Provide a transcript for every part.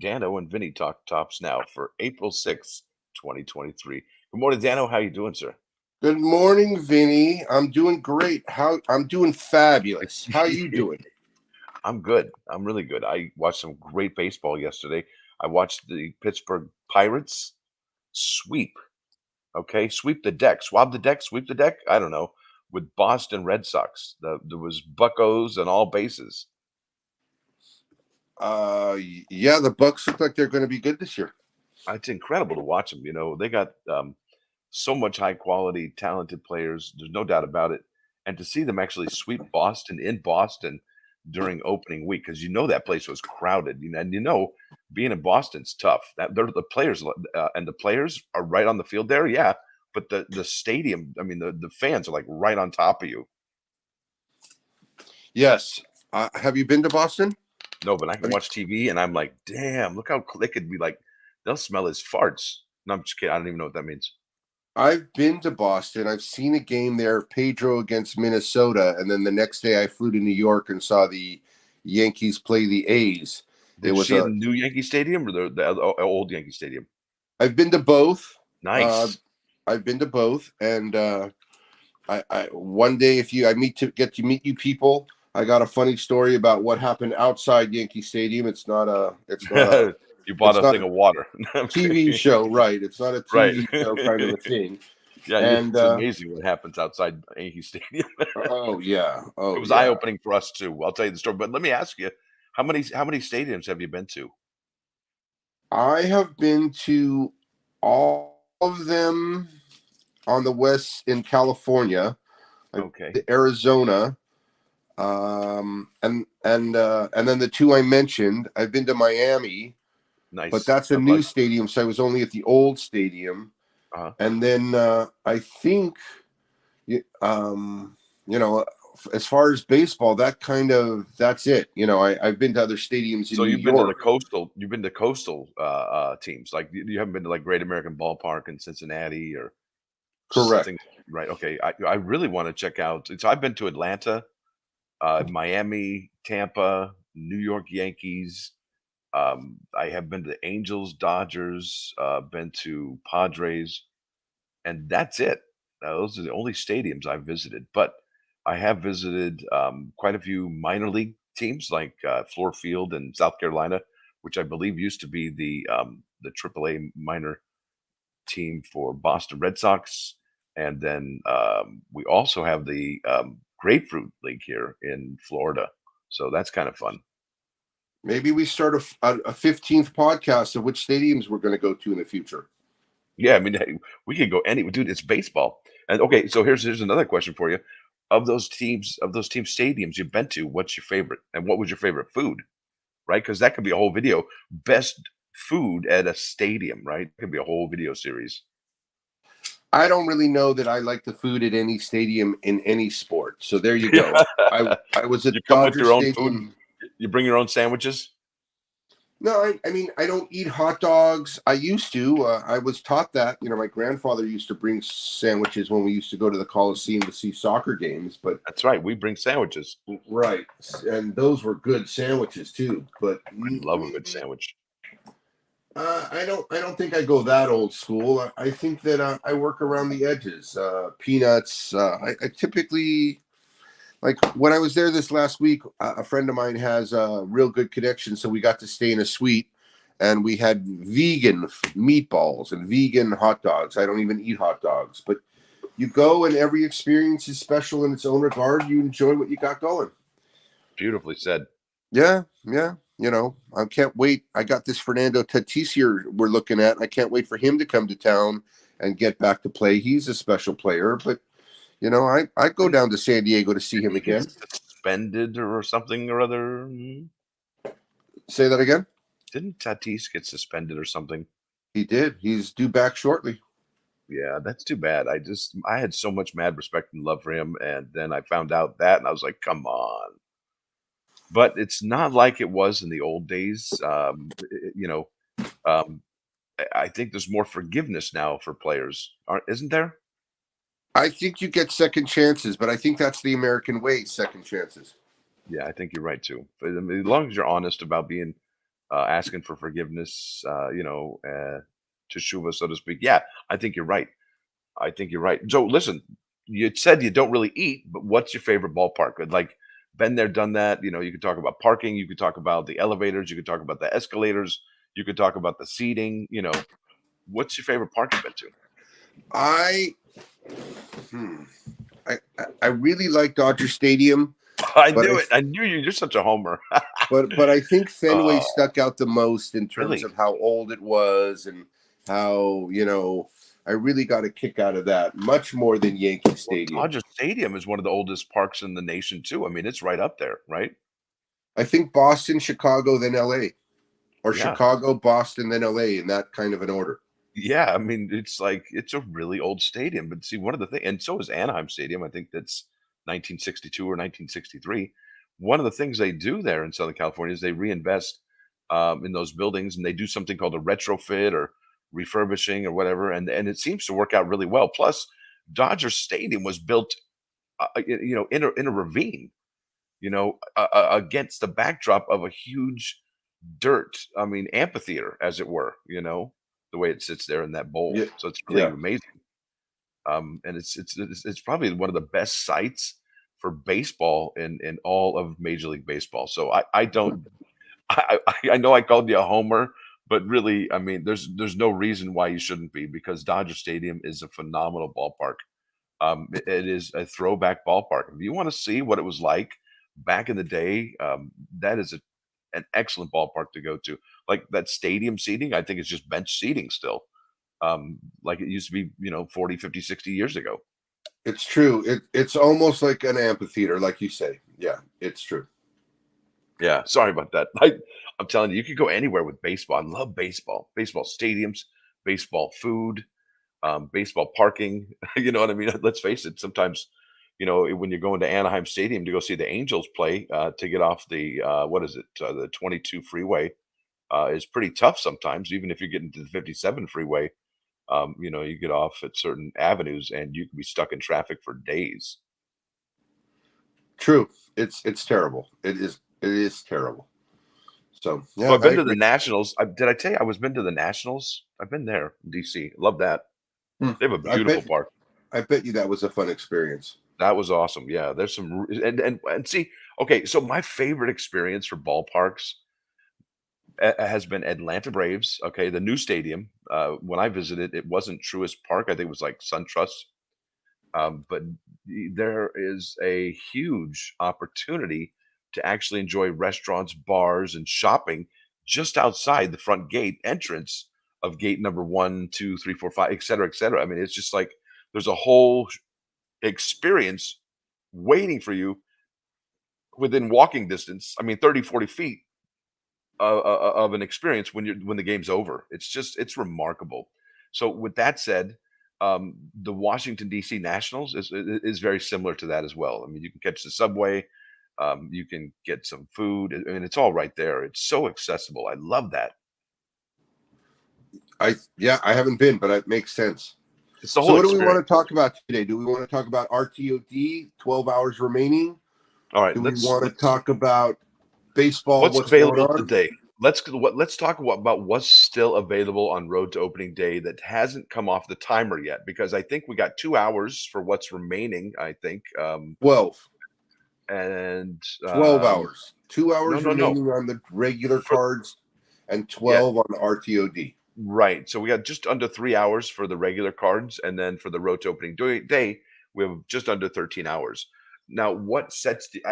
Dano and Vinnie talk tops now for April 6th, 2023. Good morning, Dano. How you doing, sir? Good morning, Vinny. I'm doing great. I'm doing fabulous. How you doing? I'm good. I'm really good. I watched some great baseball yesterday. I watched the Pittsburgh Pirates sweep. Okay, sweep the deck, swab the deck, sweep the deck. I don't know, with Boston Red Sox. There was buckos and all bases. Yeah, the Bucks look like they're going to be good this year. It's incredible to watch them. They got so much high quality, talented players. There's no doubt about it. And to see them actually sweep Boston in Boston during opening week, because that place was crowded. And being in Boston's tough. That they're the players, and the players are right on the field there. Yeah, but the stadium. I mean, the fans are like right on top of you. Yes. Have you been to Boston? No, but I can watch TV, and I'm like, damn, look how they could be like. They'll smell his farts. No, I'm just kidding. I don't even know what that means. I've been to Boston. I've seen a game there, Pedro against Minnesota, and then the next day I flew to New York and saw the Yankees play the A's. Did you see the new Yankee Stadium or the old Yankee Stadium? I've been to both. Nice. I've been to both, and I one day if I get to meet you people, I got a funny story about what happened outside Yankee Stadium. It's not a you bought a thing of water. TV show, right? It's not a TV right. show kind of a thing. Yeah, and it's amazing what happens outside Yankee Stadium. Oh yeah, it was eye opening for us too. I'll tell you the story, but let me ask you, how many stadiums have you been to? I have been to all of them on the west in California. Okay. Arizona, and then the two I mentioned. I've been to Miami. Nice. But that's a new stadium, so I was only at the old stadium. Uh-huh. And then I think, as far as baseball, that's it. I've been to other stadiums in New York. Been to the coastal. You've been to coastal teams, like you haven't been to like Great American Ballpark in Cincinnati or correct, something, right? Okay, I really want to check out. So I've been to Atlanta, Miami, Tampa, New York Yankees. I have been to Angels, Dodgers, been to Padres, and that's it. Those are the only stadiums I've visited. But I have visited quite a few minor league teams, like Floor Field in South Carolina, which I believe used to be the AAA minor team for Boston Red Sox, and then we also have the Grapefruit League here in Florida. So that's kind of fun. Maybe we start a 15th podcast of which stadiums we're going to go to in the future. Yeah, I mean, hey, we could go anywhere, dude. It's baseball. And okay, so here's another question for you. Of those team stadiums you've been to, what's your favorite? And what was your favorite food? Right? Because that could be a whole video. Best food at a stadium, right? It could be a whole video series. I don't really know that I like the food at any stadium in any sport. So there you go. I was at Dodger Stadium. You bring your own sandwiches? No, I mean, I don't eat hot dogs. I used to. I was taught that. My grandfather used to bring sandwiches when we used to go to the Coliseum to see soccer games. But that's right. We bring sandwiches. Right. And those were good sandwiches, too. But I love a good sandwich. I don't think I go that old school. I think that I work around the edges. Peanuts. I typically... Like when I was there this last week, a friend of mine has a real good connection. So we got to stay in a suite and we had vegan meatballs and vegan hot dogs. I don't even eat hot dogs, but you go and every experience is special in its own regard. You enjoy what you got going. Beautifully said. Yeah. I can't wait. I got this Fernando Tatis here we're looking at. I can't wait for him to come to town and get back to play. He's a special player, but I go down to San Diego to see him again. Suspended or something or other. Say that again. Didn't Tatis get suspended or something? He did. He's due back shortly. Yeah, that's too bad. I had so much mad respect and love for him, and then I found out that, and I was like, come on. But it's not like it was in the old days. I think there's more forgiveness now for players, isn't there? I think you get second chances, but I think that's the American way, second chances. Yeah, I think you're right too. As long as you're honest about being asking for forgiveness, teshuva, so to speak. Yeah, I think you're right. I think you're right. So listen, you said you don't really eat, but what's your favorite ballpark? Like, been there, done that. You could talk about parking, you could talk about the elevators, you could talk about the escalators, you could talk about the seating. What's your favorite park you've been to? I hmm, I really like Dodger Stadium, I but knew it. I knew you. You're such a homer. I think Fenway Oh, stuck out the most in terms really? of how old it was and how I really got a kick out of that much more than Yankee Well, Stadium. Dodger Stadium is one of the oldest parks in the nation too. I mean, it's right up there, right? I think Boston, Chicago, then L.A. or Yeah. Chicago, Boston, then L.A. in that kind of an order. Yeah, I mean, it's like it's a really old stadium, but see, one of the things, and so is Anaheim Stadium. I think that's 1962 or 1963. One of the things they do there in Southern California is they reinvest in those buildings, and they do something called a retrofit or refurbishing or whatever, and it seems to work out really well. Plus, Dodger Stadium was built, in a ravine, against the backdrop of a huge dirt, I mean, amphitheater, as it were, the way it sits there in that bowl. Yeah, So it's really yeah, amazing. And it's probably one of the best sites for baseball in all of Major League Baseball. So I don't I know I called you a homer, but really, I mean, there's no reason why you shouldn't be, because Dodger Stadium is a phenomenal ballpark. It is a throwback ballpark. If you want to see what it was like back in the day, that is an excellent ballpark to go to. Like that stadium seating, I think it's just bench seating still, like it used to be, 40, 50, 60 years ago. it's true. It's almost like an amphitheater, like you say. Yeah, it's true. Yeah, sorry about that. I'm telling you, you could go anywhere with baseball. I love baseball, baseball stadiums, baseball food, baseball parking. You know what I mean? Let's face it. Sometimes, when you're going to Anaheim Stadium to go see the Angels play, to get off the what is it, the 22 freeway, is pretty tough sometimes. Even if you're getting to the 57 freeway, you get off at certain avenues and you can be stuck in traffic for days. True. It's terrible. It is terrible. So So yeah, I've I been to the agree. Nationals. Did I tell you I was been to the Nationals? I've been there in DC. Love that. Hmm. They have a I beautiful bet park. I bet you that was a fun experience. That was awesome. Yeah, there's some and see, okay, so my favorite experience for ballparks has been Atlanta Braves. Okay, the new stadium. When I visited, it wasn't Truist Park. I think it was like SunTrust. But there is a huge opportunity to actually enjoy restaurants, bars, and shopping just outside the front gate entrance of gate number one, two, three, four, five, et cetera, et cetera. I mean, it's just like there's a whole experience waiting for you within walking distance. I mean, 30, 40 feet of an experience when the game's over. It's remarkable. So with that said, the Washington D.C. Nationals is very similar to that as well. I mean, you can catch the subway, you can get some food. I mean, it's all right there. It's so accessible. I love that. I haven't been, but it makes sense. It's the So whole what do we want experience. to talk about today? Do we want to talk about RTOD, 12 hours remaining? All right, Do we let's want to let's talk about baseball, what's what's going available on? today. Let's talk about what's still available on Road to Opening Day that hasn't come off the timer yet, because I think we got 2 hours for what's remaining. I think, 12. and 12 hours. 2 no, hours no, no. remaining on the regular For, cards and yeah, 12 on the RTOD. right. So we got just under 3 hours for the regular cards, and then for the Road to Opening Day, we have just under 13 hours. Now, what sets the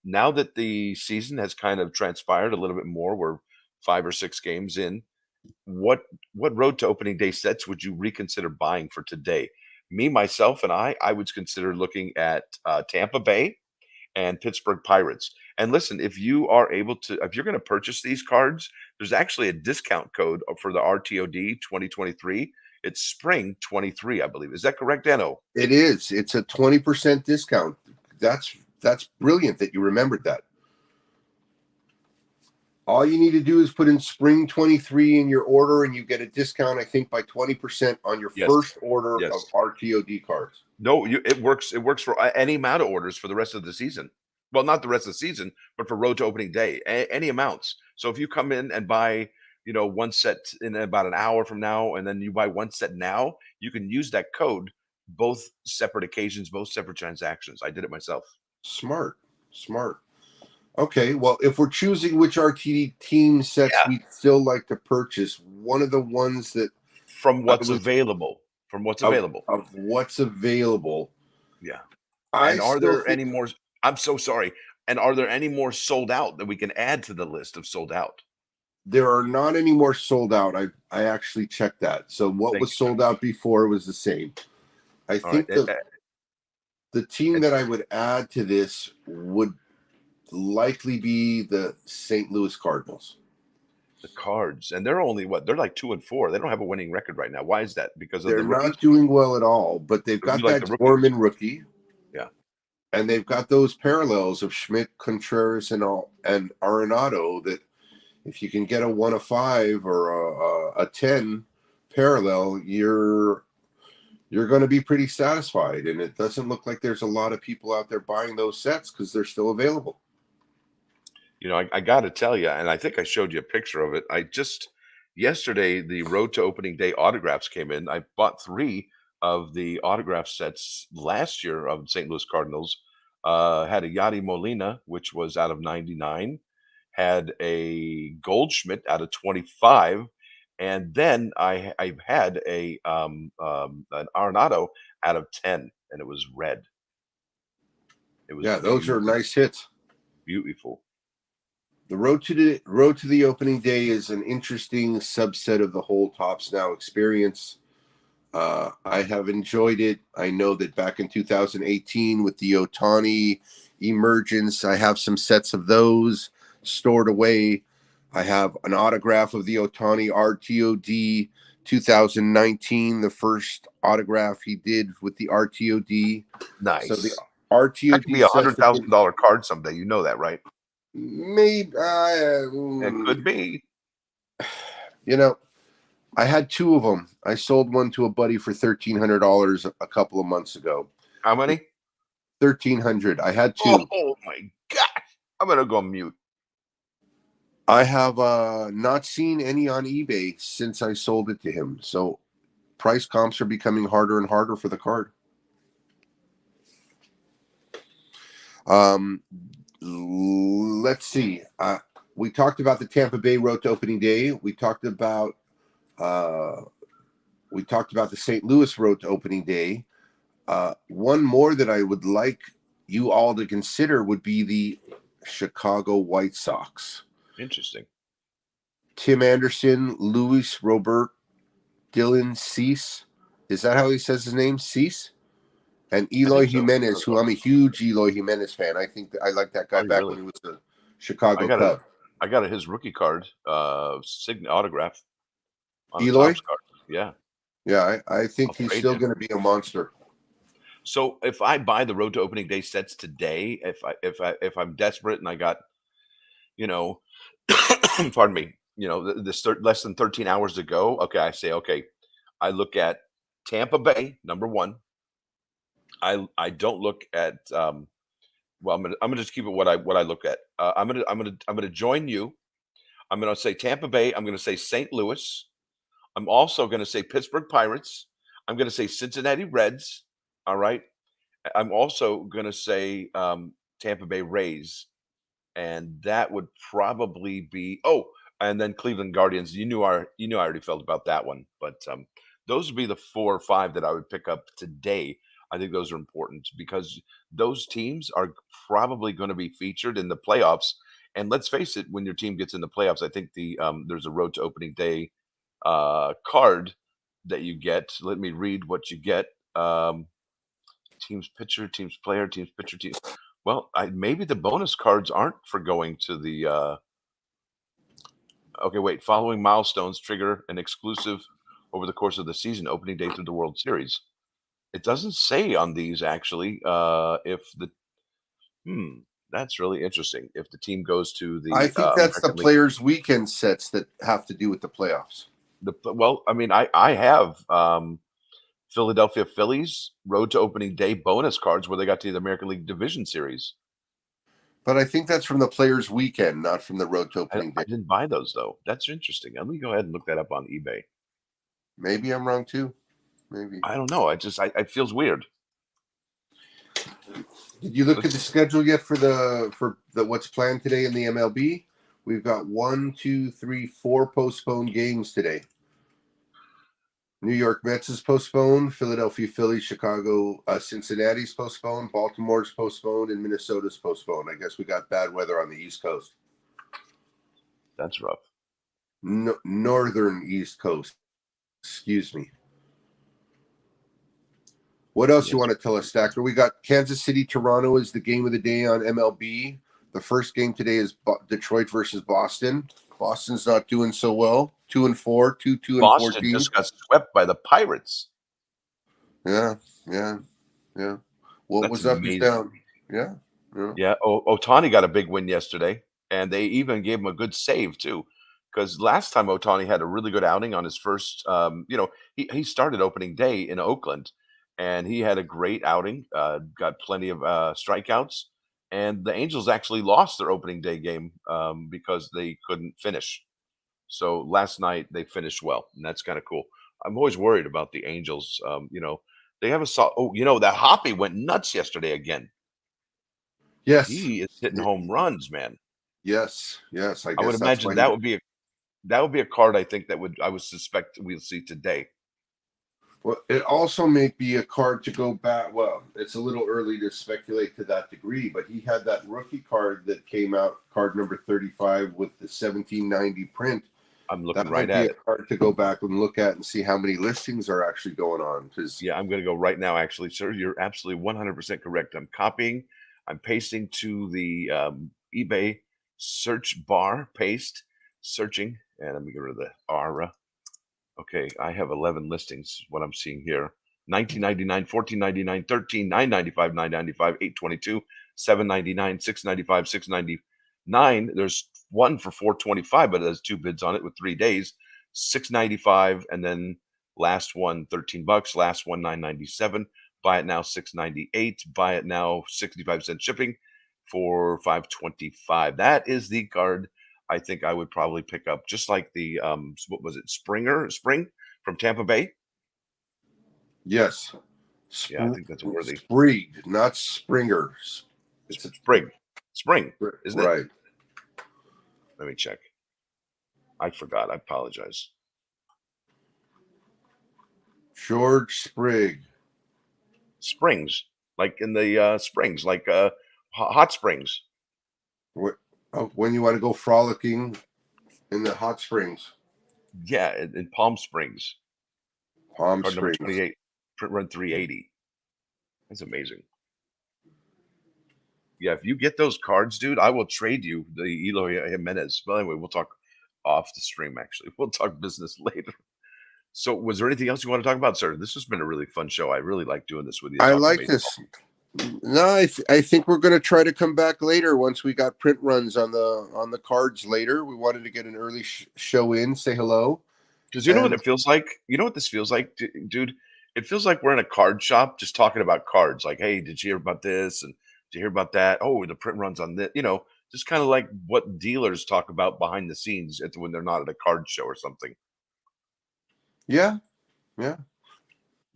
now that the season has kind of transpired a little bit more, we're 5 or 6 games in. What Road to Opening Day sets would you reconsider buying for today? Me, myself, and I would consider looking at Tampa Bay and Pittsburgh Pirates. And listen, if you're going to purchase these cards, there's actually a discount code for the RTOD 2023. It's spring 23, I believe. Is that correct, Dano? It is. It's a 20% discount. That's brilliant that you remembered that. All you need to do is put in spring 23 in your order and you get a discount, I think, by 20% on your Yes. first order of Yes. RTOD cards. No, it works for any amount of orders for the rest of the season. Well, not the rest of the season, but for road to opening day, any amounts. So if you come in and buy, one set in about an hour from now, and then you buy one set now, you can use that code both separate occasions, both separate transactions. I did it myself. Smart, smart. Okay, well, if we're choosing which RTD team sets Yeah, we'd still like to purchase, one of the ones that from I what's was available. From what's of available. what's available, Yeah. I And are still there any think more? I'm so sorry. And are there any more sold out that we can add to the list of sold out? there are not any more sold out. I actually checked that. So what Thank was you, sir. sold out before was the same. I All right. think the team And that I would add to this would likely be the St. Louis Cardinals. the Cards, and they're only what? They're like 2-4. They don't have a winning record right now. Why is that? Because of They're the rookies? not doing well at all, but they've You got like that the rookies? Gorman rookie, Yeah. and they've got those parallels of Schmidt, Contreras, and Arenado. That if you can get a 1 of 5 or a 10 parallel, you're going to be pretty satisfied. And it doesn't look like there's a lot of people out there buying those sets because they're still available. I got to tell you, and I think I showed you a picture of it. I just yesterday the road to opening day autographs came in. I bought 3 of the autograph sets last year of St. Louis Cardinals. Had a Yadi Molina, which was out of 99, had a Goldschmidt out of 25, and then I've had an Arenado out of 10, and it was red. It was Yeah, those are beautiful, nice hits. beautiful. The road to the opening day is an interesting subset of the whole Tops Now experience. I have enjoyed it. I know that back in 2018 with the Otani emergence, I have some sets of those stored away. I have an autograph of the Otani RTOD 2019, the first autograph he did with the RTOD. So the Nice. That could be RTOD a sets have been $100,000 card someday, you know that, right? maybe, It could be. you know, I had 2 of them. I sold one to a buddy for $1,300 a couple of months ago. How many? 1,300. I had 2. Oh my gosh. I'm gonna go mute. I have not seen any on eBay since I sold it to him. So price comps are becoming harder and harder for the card. Um, let's see. We talked about the Tampa Bay road to opening day. Uh, we talked about the St. Louis road to opening day. One more that I would like you all to consider would be the Chicago White Sox. Interesting. Tim Anderson, Luis Robert, Dylan Cease. Is that how he says his name? Cease? And I Eloy think so. Jimenez, who I'm a huge Eloy Jimenez fan. I think I like that guy Are you back really? when he was a I Chicago got a Cub. I got a his rookie card, sign autograph on a Eloy? Topps card. Yeah. Yeah, I I'll think he's trade still you. going to be a monster. So if I buy the road to opening day sets today, if I'm desperate and I got, you know, pardon me, less than 13 hours to go, okay, I say, okay, I look at Tampa Bay, number one. I don't look at well, I'm gonna just keep it what I look at. I'm gonna join you. I'm gonna say Tampa Bay. I'm gonna say St. Louis. I'm also gonna say Pittsburgh Pirates. I'm gonna say Cincinnati Reds. All right. I'm also gonna say Tampa Bay Rays, and that would probably be and then Cleveland Guardians. You knew I already felt about that one, but those would be the 4 or 5 that I would pick up today. I think those are important because those teams are probably going to be featured in the playoffs. And let's face it, when your team gets in the playoffs, I think there's a road to opening day card that you get. Let me read what you get. Teams pitcher, teams player, teams pitcher, team. Well, maybe the bonus cards aren't for going to the. Okay, wait. Following milestones trigger an exclusive over the course of the season, opening day through the World Series. It doesn't say on these actually if the. Hmm, that's really interesting. If the team goes to I the think that's the American League, players' weekend sets that have to do with the playoffs. well, I mean, I have Philadelphia Phillies road to opening day bonus cards where they got to the American League Division Series. But I think that's from the Players Weekend, not from the road to opening I day. didn't buy those though. That's interesting. Let me go ahead and look that up on eBay. Maybe I'm wrong too. Maybe. I don't know. It feels weird. Did you look at Let's the schedule yet for the what's planned today in the MLB? We've got 4 postponed games today. New York Mets is postponed. Philadelphia Phillies, Chicago, Cincinnati's postponed. Baltimore's postponed, and Minnesota's postponed. I guess we got bad weather on the East Coast. That's rough. Northern East Coast. Excuse me. What else you Yes. want to tell us, Stacker? We got Kansas City, Toronto is the game of the day on MLB. The first game today is Detroit versus Boston. Boston's not doing so well. 2-4, 2-2 and Boston 14. just got swept by the Pirates. Yeah, yeah, yeah. What That's was up is amazing. down. Yeah, yeah. Yeah, Otani got a big win yesterday, and they even gave him a good save too. Because last time Otani had a really good outing on his first, he started opening day in Oakland, and he had a great outing. Got plenty of strikeouts, and the Angels actually lost their opening day game because they couldn't finish. So last night they finished well, and that's kind of cool. I'm always worried about the Angels. They have a that Hoppy went nuts yesterday again. Yes, He is hitting home runs, man. yes, yes. I I would guess that's why imagine he. that would be a card I think that would I would suspect we'll see today. Well, it also may be a card to go back. Well, it's a little early to speculate to that degree, but he had that rookie card that came out, card number 35 with the 1790 print. I'm looking That right might be at a it. card to go back and look at and see how many listings are actually going on. Because Yeah, I'm gonna go right now, actually, sir. You're absolutely 100% correct. I'm copying, I'm pasting to the eBay search bar, paste, searching, and let me get rid of the R. Okay, I have 11 listings, what I'm seeing here. 19.99, 14.99, 13, 9.95, 9.95, 8.22, 7.99, 6.95, 6.99. There's one for 4.25, but it has two bids on it with 3 days. 6.95, and then last one 13 bucks, last one 9.97. Buy it now 6.98. Buy it now 65 cent shipping for 5.25. That is the card I think I would probably pick up, just like the what was it, Spring from Tampa Bay? yes, Yeah, I think that's worthy. Sprig, not Springer. It's It's a Spring, isn't it? right. Let me check. I forgot. I apologize. George Sprig. Springs, like in the springs, like hot springs. When you want to go frolicking in the hot springs, Yeah, in Palm Springs, Palm card number Springs. 28, print run 380. That's amazing. Yeah, if you get those cards, dude, I will trade you the Eloy Jimenez. But anyway, we'll talk off the stream. Actually, we'll talk business later. So, was there anything else you want to talk about, sir? This has been a really fun show. I really like doing this with you, I talking like baseball. this. No, I think we're going to try to come back later once we got print runs on the cards later. We wanted to get an early show in, say hello, Because you know what and it feels like? You know what this feels like, dude? It feels like we're in a card shop just talking about cards. Like, hey, did you hear about this? And did you hear about that? Oh, the print runs on this. Just kind of like what dealers talk about behind the scenes when they're not at a card show or something. yeah, yeah.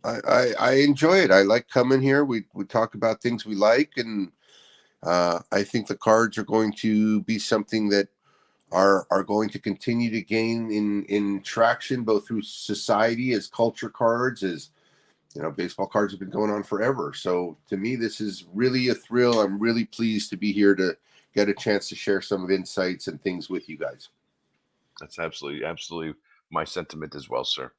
I enjoy it. I like coming here. We talk about things we like, and I think the cards are going to be something that are going to continue to gain in traction both through society as culture cards as baseball cards have been going on forever. So to me, this is really a thrill. I'm really pleased to be here to get a chance to share some of insights and things with you guys. That's absolutely, absolutely my sentiment as well, sir.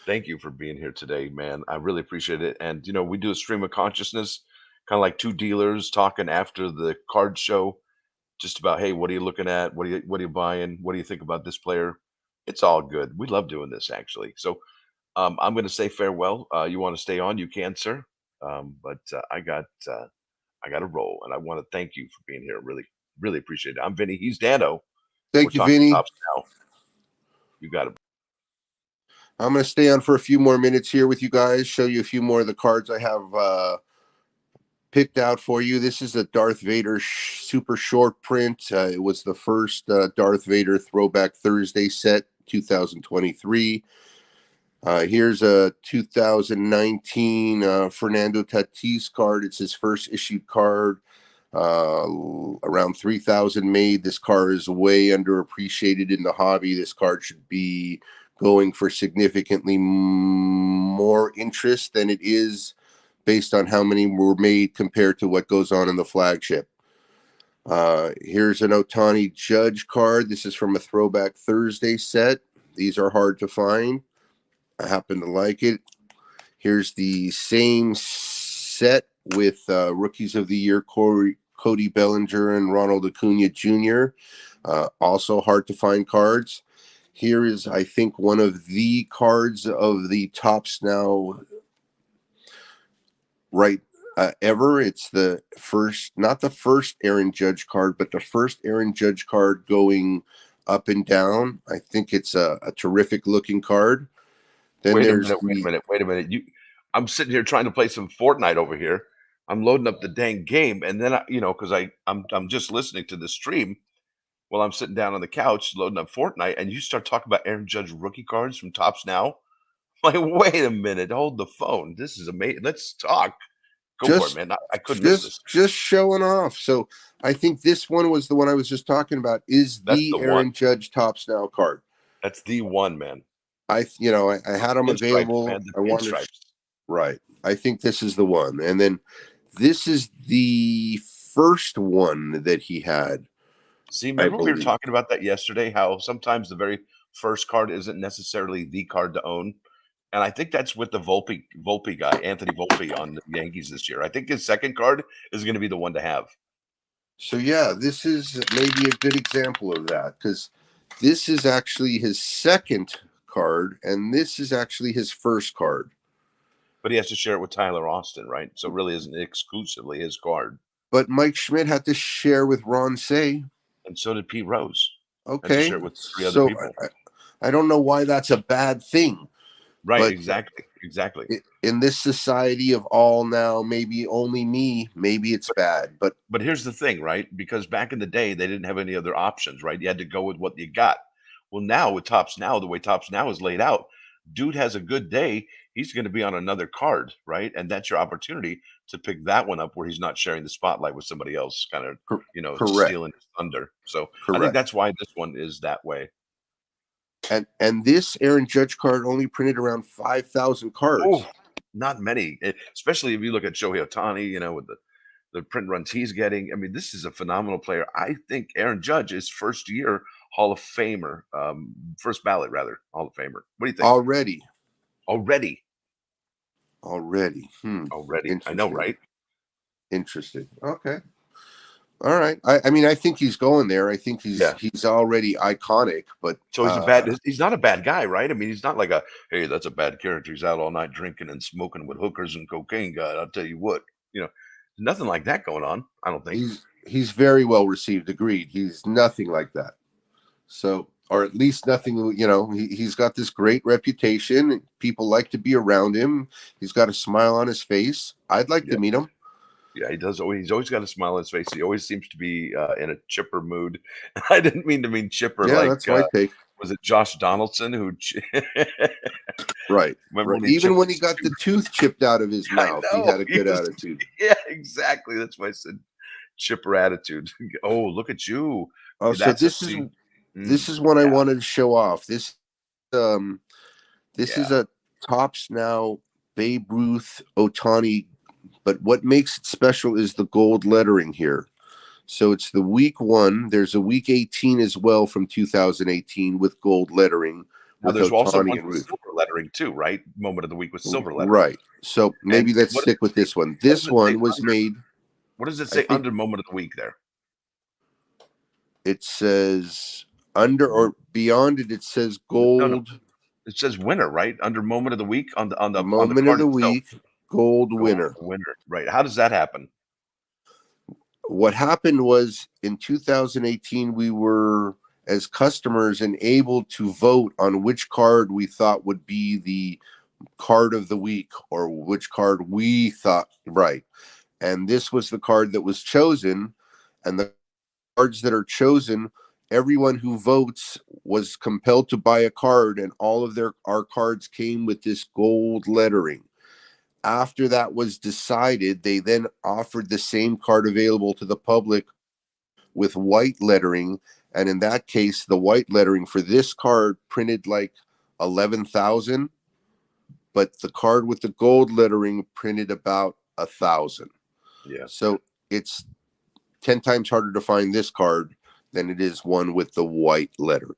Thank you for being here today, man. I really appreciate it. And we do a stream of consciousness, kind of like two dealers talking after the card show, just about, hey, what are you looking at? What are you buying? What do you think about this player? It's all good. We love doing this actually. So I'm going to say farewell. You want to stay on? You can, sir. But I got to roll, and I want to thank you for being here. Really, really appreciate it. I'm Vinny. He's Dano. We're Thank you, talking Vinny. tops now. You got it. I'm going to stay on for a few more minutes here with you guys, show you a few more of the cards I have picked out for you. This is a Darth Vader super short print. It was the first Darth Vader Throwback Thursday set, 2023. Here's a 2019 Fernando Tatis card. It's his first issued card. Around 3,000 made. This card is way underappreciated in the hobby. This card should be going for significantly more interest than it is based on how many were made compared to what goes on in the flagship. Here's an Ohtani Judge card. This is from a Throwback Thursday set. These are hard to find. I happen to like it. Here's the same set with Rookies of the Year, Cody Bellinger and Ronald Acuna Jr. Also hard to find cards. Here is, I think, one of the cards of the Topps Now ever. It's the first, not the first Aaron Judge card, but the first Aaron Judge card going up and down. I think it's a terrific looking card. Then Wait a minute. I'm sitting here trying to play some Fortnite over here. I'm loading up the dang game, and then because I'm just listening to the stream while I'm sitting down on the couch loading up Fortnite, and you start talking about Aaron Judge rookie cards from Topps Now. Like, wait a minute, hold the phone. This is amazing. Let's talk. Go for it, man. I couldn't miss this. Just showing off. So I think this one was the one I was just talking about. Is the Aaron Judge Topps Now card? That's the one, man. I had them available. Man, I wanted, right. I think this is the one, and then this is the first one that he had. See, remember we were talking about that yesterday? How sometimes the very first card isn't necessarily the card to own. And I think that's with the Volpe guy, Anthony Volpe on the Yankees this year. I think his second card is going to be the one to have. So, yeah, this is maybe a good example of that because this is actually his second card, and this is actually his first card. But he has to share it with Tyler Austin, right? So it really isn't exclusively his card. But Mike Schmidt had to share with Ron Say. And so did Pete Rose. Okay. Share with 3 other people. I don't know why that's a bad thing. Right, but exactly. In this society of all now, maybe only me, maybe it's bad. But here's the thing, right? Because back in the day, they didn't have any other options, right? You had to go with what you got. Well, now with Topps Now, the way Topps Now is laid out, dude has a good day, he's going to be on another card, right? And that's your opportunity to pick that one up where he's not sharing the spotlight with somebody else, kind of, stealing his thunder. So I think that's why this one is that way. And this Aaron Judge card only printed around 5,000 cards. Oh, not many, especially if you look at Shohei Ohtani, with the print runs he's getting. I mean, this is a phenomenal player. I think Aaron Judge is first year Hall of Famer, first ballot rather, Hall of Famer. What do you think? Already. Already. I know, right? Interesting. Okay. All right. I mean, I think he's going there. I think he's already iconic, but so he's not a bad guy, right? I mean, he's not like hey, that's a bad character. He's out all night drinking and smoking with hookers and cocaine guy. I'll tell you what, nothing like that going on. I don't think he's very well received. Agreed. He's nothing like that. So, or at least nothing, he's got this great reputation. People like to be around him. He's got a smile on his face. I'd like to meet him. Yeah, he does. He's always got a smile on his face. He always seems to be in a chipper mood. I didn't mean to mean chipper. Yeah, that's my take. Was it Josh Donaldson who? Right. Even when he got the tooth chipped out of his mouth, he had a good attitude. Yeah, exactly. That's why I said chipper attitude. Oh, look at you. Oh, so this is what I wanted to show off. This is a Topps Now Babe Ruth Ohtani. But what makes it special is the gold lettering here. So it's the week 1. There's a week 18 as well from 2018 with gold lettering. Now there's also one with silver lettering too, right? Moment of the week with silver lettering. Right. So maybe let's stick with this one. This one was made. What does it say under moment of the week there? It says under or beyond it. It says gold. No. It says winner, right? Under moment of the week on the moment of the week. Gold winner. Right. How does that happen? What happened was in 2018, we were, as customers, and able to vote on which card we thought would be the card of the week or which card we thought, right. and this was the card that was chosen. And the cards that are chosen, everyone who votes was compelled to buy a card, and all of our cards came with this gold lettering. After that was decided, they then offered the same card available to the public with white lettering. And in that case, the white lettering for this card printed like 11,000, but the card with the gold lettering printed about 1,000. Yeah. So it's 10 times harder to find this card than it is one with the white letter.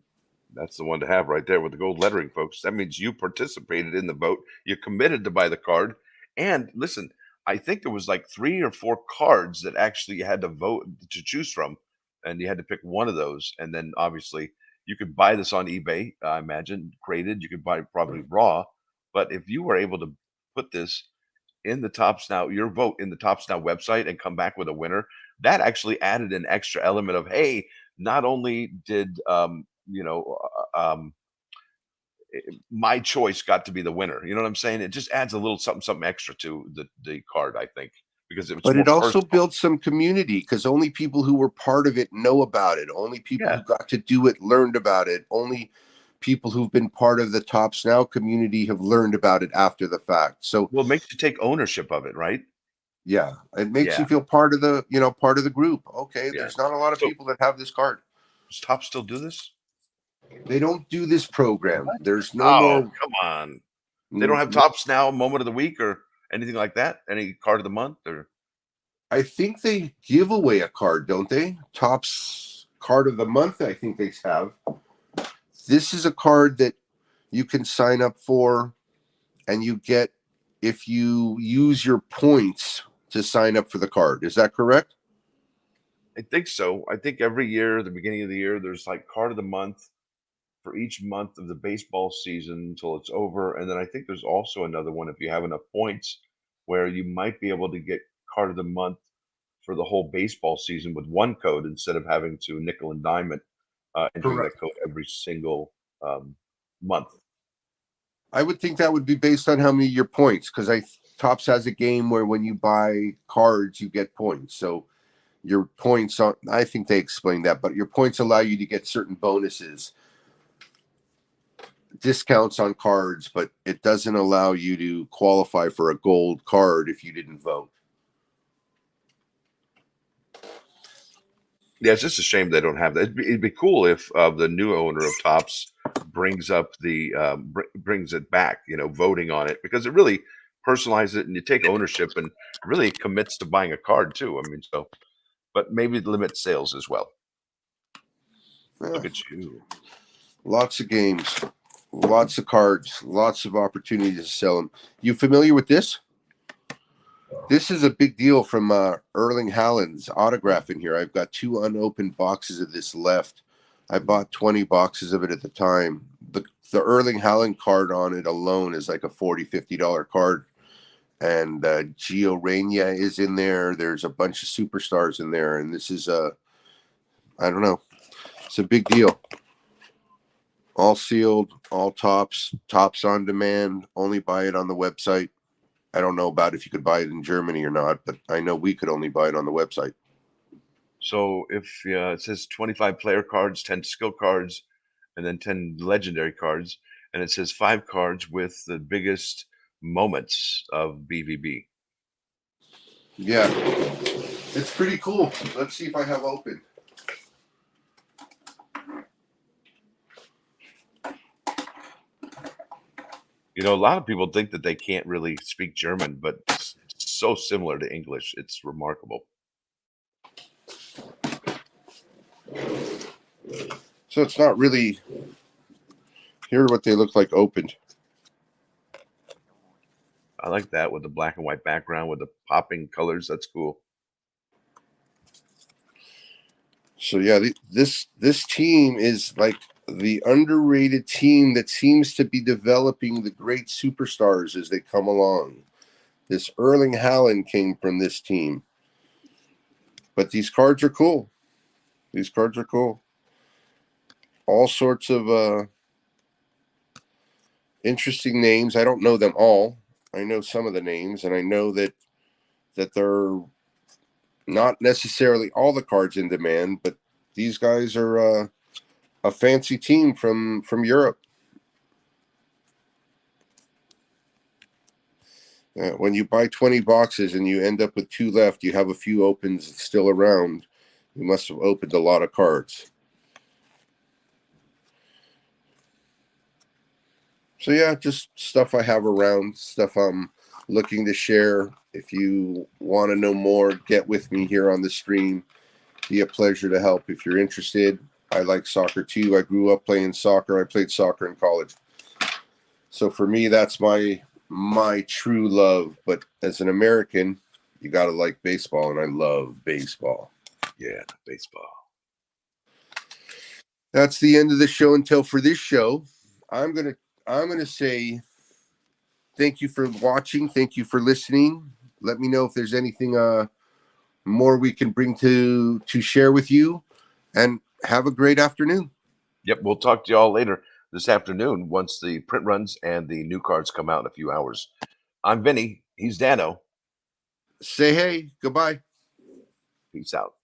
That's the one to have right there with the gold lettering, folks. That means you participated in the vote. You committed to buy the card. And listen, I think there was like 3 or 4 cards that actually you had to vote to choose from, and you had to pick one of those. And then obviously you could buy this on eBay, I imagine, graded. You could buy it probably raw. But if you were able to put this in the Tops Now, your vote in the Tops Now website and come back with a winner, that actually added an extra element of, hey, not only did my choice got to be the winner. You know what I'm saying? It just adds a little something, something extra to the card, I think, because it's But more it also personal. builds some community because only people who were part of it know about it. Only people Yeah. who got to do it learned about it. Only people who've been part of the Tops Now community have learned about it after the fact. So Well, it makes you take ownership of it, right? yeah, it makes Yeah. you feel part of the, part of the group. Okay, Yeah. there's not a lot of So people that have this card. does Top still do this? They don't do this program. What? There's no Oh, more. come on. They don't have Tops Now moment of the week or anything like that? Any card of the month or I think they give away a card, don't they? Tops card of the month, I think they have. This is a card that you can sign up for, and you get if you use your points to sign up for the card. Is that correct? I think so. I think every year, the beginning of the year, there's like card of the month for each month of the baseball season until it's over. And then I think there's also another one if you have enough points where you might be able to get card of the month for the whole baseball season with one code instead of having to nickel and dime it and doing that Correct. code every single month. I would think that would be based on how many your points, because I Tops has a game where when you buy cards, you get points. So your points on, I think they explained that, but your points allow you to get certain bonuses, discounts on cards, but it doesn't allow you to qualify for a gold card if you didn't vote. Yeah, it's just a shame they don't have that. It'd be cool if the new owner of Tops brings up the brings it back, voting on it because it really personalizes it and you take ownership and really commits to buying a card too. I mean, so but maybe limit sales as well. Eh, Look at you. lots of games, lots of cards, lots of opportunities to sell them. You familiar with this? This is a big deal from Erling Haaland's autograph in here. I've got 2 unopened boxes of this left. I bought 20 boxes of it at the time. The Erling Haaland card on it alone is like a $40-50 card. And Gio Reyna is in there. There's a bunch of superstars in there. And this is I don't know. It's a big deal. All sealed, all tops on demand. Only buy it on the website. I don't know about if you could buy it in Germany or not, but I know we could only buy it on the website. So if it says 25 player cards, 10 skill cards, and then 10 legendary cards, and it says 5 cards with the biggest moments of BVB. Yeah, it's pretty cool. Let's see if I have open. A lot of people think that they can't really speak German, but it's so similar to English. It's remarkable. So it's not really. Here are what they look like opened. I like that with the black and white background with the popping colors. That's cool. So yeah, this team is like the underrated team that seems to be developing the great superstars as they come along. This Erling Haaland came from this team. But these cards are cool. These cards are cool. All sorts of interesting names. I don't know them all. I know some of the names, and I know that that they're not necessarily all the cards in demand, but these guys are a fancy team from Europe. When you buy 20 boxes and you end up with 2 left, you have a few opens still around. You must have opened a lot of cards. So yeah, just stuff I have around, stuff I'm looking to share. If you want to know more, get with me here on the stream. Be a pleasure to help if you're interested. I like soccer too. I grew up playing soccer. I played soccer in college. So for me, that's my true love. But as an American, you got to like baseball, and I love baseball. Yeah, baseball. That's the end of the show until for this show. I'm gonna say thank you for watching. Thank you for listening. Let me know if there's anything more we can bring to share with you, and have a great afternoon. Yep, we'll talk to y'all later this afternoon once the print runs and the new cards come out in a few hours. I'm Vinny. He's Dano. Say hey, goodbye. Peace out.